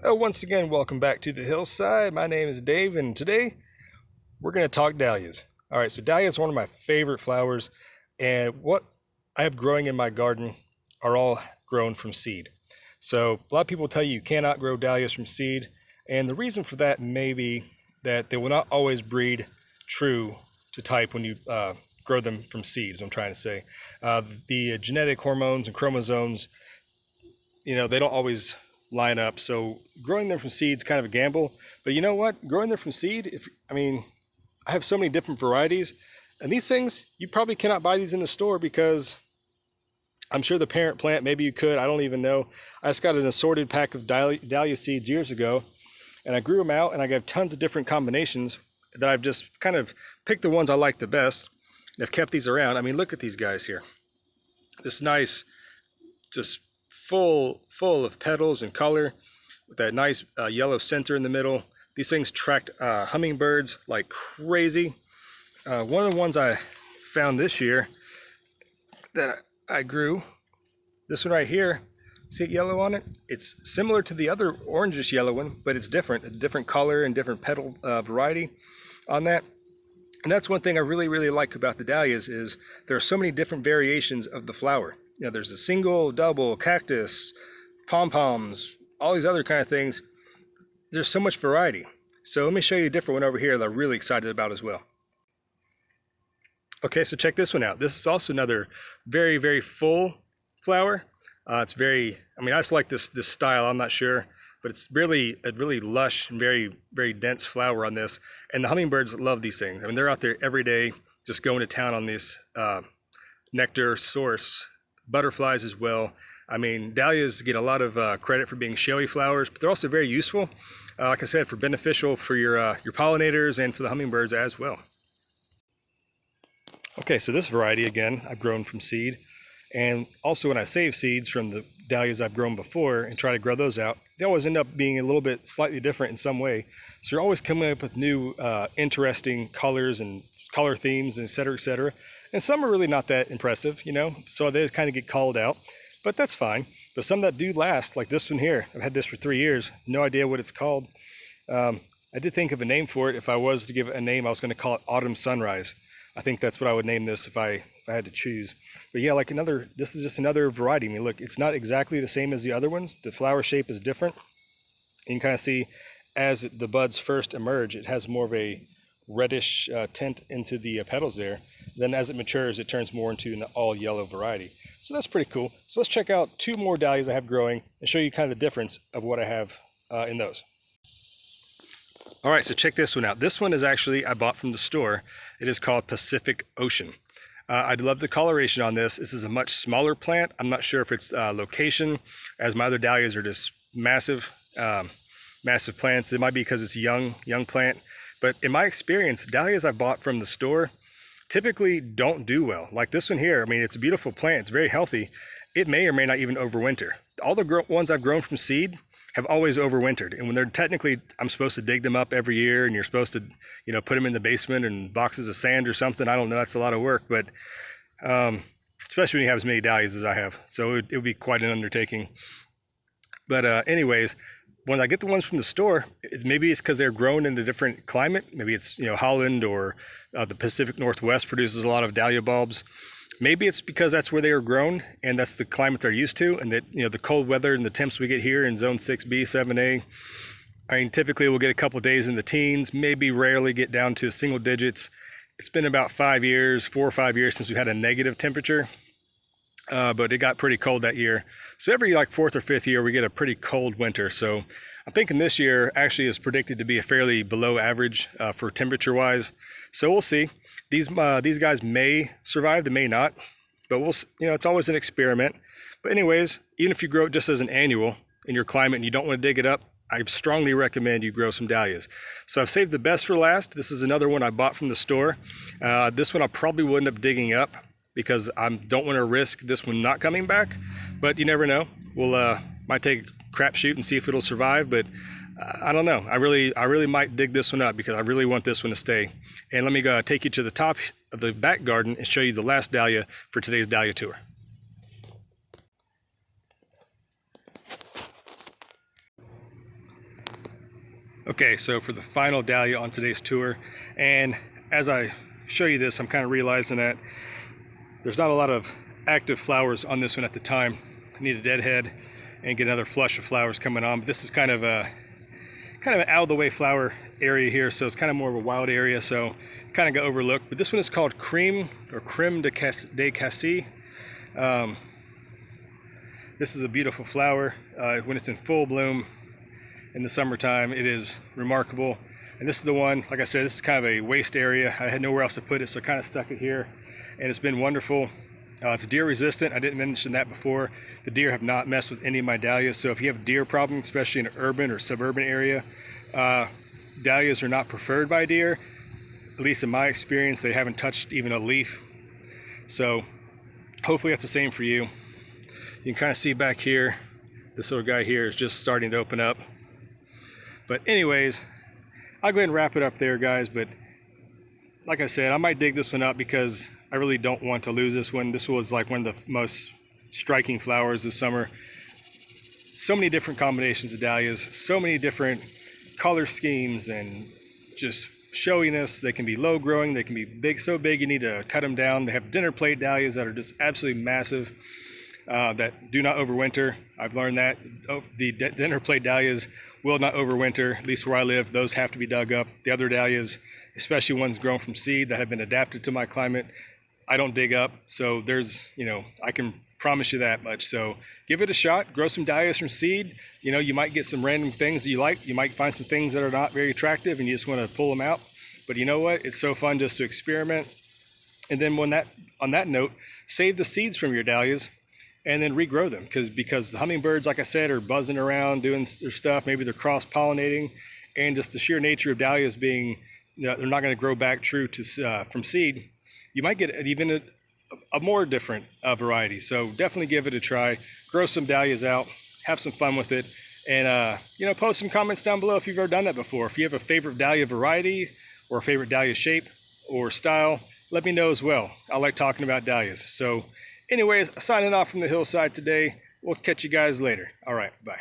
Well, once again, welcome back to the hillside. My name is Dave, and today we're going to talk dahlias. All right, so dahlia is one of my favorite flowers, and what I have growing in my garden are all grown from seed. So a lot of people tell you you cannot grow dahlias from seed, and the reason for that may be that they will not always breed true to type when you grow them from seeds. I'm trying to say the genetic hormones and chromosomes, they don't always line up. So growing them from seed is kind of a gamble. But you know what? Growing them from seed, I have so many different varieties, and these things you probably cannot buy these in the store because I'm sure the parent plant, maybe you could, I don't even know. I just got an assorted pack of dahlia seeds years ago, and I grew them out, and I got tons of different combinations that I've just kind of picked the ones I like the best, and I've kept these around. I mean, look at these guys here. This nice, just full of petals and color with that nice yellow center in the middle. These things attract hummingbirds like crazy. One of the ones I found this year that I grew, this one right here, see it yellow on it? It's similar to the other orangish yellow one, but it's different, a different color and different petal variety on that. And that's one thing I really like about the dahlias is there are so many different variations of the flower. There's a single, double, cactus, pom-poms, all these other kind of things. There's so much variety. So let me show you a different one over here that I'm really excited about as well. Okay, so check this one out. This is also another very full flower. It's very, I just like this style, I'm not sure, but it's really a really lush and very dense flower on this. And the hummingbirds love these things. They're out there every day just going to town on this nectar source. Butterflies as well. Dahlias get a lot of credit for being showy flowers, but they're also very useful. Like I said, for beneficial for your pollinators and for the hummingbirds as well. Okay, so this variety, again, I've grown from seed. And also when I save seeds from the dahlias I've grown before and try to grow those out, they always end up being a little bit slightly different in some way. So you're always coming up with new interesting colors and color themes, et cetera. And some are really not that impressive, so they just kind of get called out, but that's fine. But some that do last, like this one here, I've had this for 3 years, no idea what it's called. I did think of a name for it. If I was to give it a name, I was going to call it Autumn Sunrise. I think that's what I would name this if I had to choose. But yeah, this is just another variety. Look, it's not exactly the same as the other ones. The flower shape is different. You can kind of see as the buds first emerge, it has more of a reddish tint into the petals there. Then as it matures, it turns more into an all yellow variety. So that's pretty cool. So let's check out 2 more dahlias I have growing and show you kind of the difference of what I have in those. All right, so check this one out. This one is actually, I bought from the store. It is called Pacific Ocean. I love the coloration on this. This is a much smaller plant. I'm not sure if it's location, as my other dahlias are just massive plants. It might be because it's a young plant. But in my experience, dahlias I bought from the store typically don't do well. Like this one here, it's a beautiful plant. It's very healthy. It may or may not even overwinter. All the ones I've grown from seed have always overwintered. And when they're technically, I'm supposed to dig them up every year and you're supposed to, put them in the basement and boxes of sand or something. I don't know, that's a lot of work, but especially when you have as many dahlias as I have. So it would be quite an undertaking. But anyways, when I get the ones from the store, maybe it's because they're grown in a different climate. Maybe it's, Holland or the Pacific Northwest produces a lot of dahlia bulbs. Maybe it's because that's where they were grown and that's the climate they're used to, and that, the cold weather and the temps we get here in zone 6B, 7A, typically we'll get a couple days in the teens, maybe rarely get down to single digits. It's been about 4 or 5 years since we've had a negative temperature, but it got pretty cold that year. So every 4th or 5th year, we get a pretty cold winter. So I'm thinking this year actually is predicted to be a fairly below average for temperature wise. So we'll see. These guys may survive, they may not, but it's always an experiment. But anyways, even if you grow it just as an annual in your climate and you don't want to dig it up, I strongly recommend you grow some dahlias. So I've saved the best for last. This is another one I bought from the store. This one I probably will end up digging up because I don't want to risk this one not coming back, but you never know. We'll might take a crapshoot and see if it'll survive, but I don't know. I really might dig this one up because I really want this one to stay. And let me go take you to the top of the back garden and show you the last dahlia for today's dahlia tour. Okay, so for the final dahlia on today's tour, and as I show you this, I'm kind of realizing that there's not a lot of active flowers on this one at the time. I need a deadhead and get another flush of flowers coming on. But this is kind of an out of the way flower area here, so it's kind of more of a wild area, so kind of got overlooked. But this one is called Creme de Cassis. This is a beautiful flower. When it's in full bloom in the summertime, it is remarkable. And this is the one, like I said, this is kind of a waste area. I had nowhere else to put it, so I kind of stuck it here, and it's been wonderful. It's deer resistant. I didn't mention that before. The deer have not messed with any of my dahlias, so if you have deer problems, especially in an urban or suburban area, dahlias are not preferred by deer. At least in my experience, they haven't touched even a leaf. So hopefully that's the same for you. You can kind of see back here, this little guy here is just starting to open up. But anyways, I'll go ahead and wrap it up there, guys. But like I said, I might dig this one up because I really don't want to lose this one. This was like one of the most striking flowers this summer. So many different combinations of dahlias, so many different color schemes, and just showiness. They can be low growing, they can be big, so big you need to cut them down. They have dinner plate dahlias that are just absolutely massive, that do not overwinter. I've learned that the dinner plate dahlias will not overwinter, at least where I live. Those have to be dug up. The other dahlias, especially ones grown from seed that have been adapted to my climate, I don't dig up. So there's, I can promise you that much. So give it a shot, grow some dahlias from seed. You might get some random things that you like. You might find some things that are not very attractive and you just want to pull them out. But you know what? It's so fun just to experiment. And then on that note, save the seeds from your dahlias and then regrow them, because the hummingbirds, like I said, are buzzing around doing their stuff. Maybe they're cross-pollinating, and just the sheer nature of dahlias being, they're not going to grow back true to from seed. You might get even a more different variety. So definitely give it a try. Grow some dahlias out, have some fun with it, and post some comments down below if you've ever done that before. If you have a favorite dahlia variety or a favorite dahlia shape or style, let me know as well. I like talking about dahlias. So anyways, signing off from the hillside today. We'll catch you guys later. All right, bye.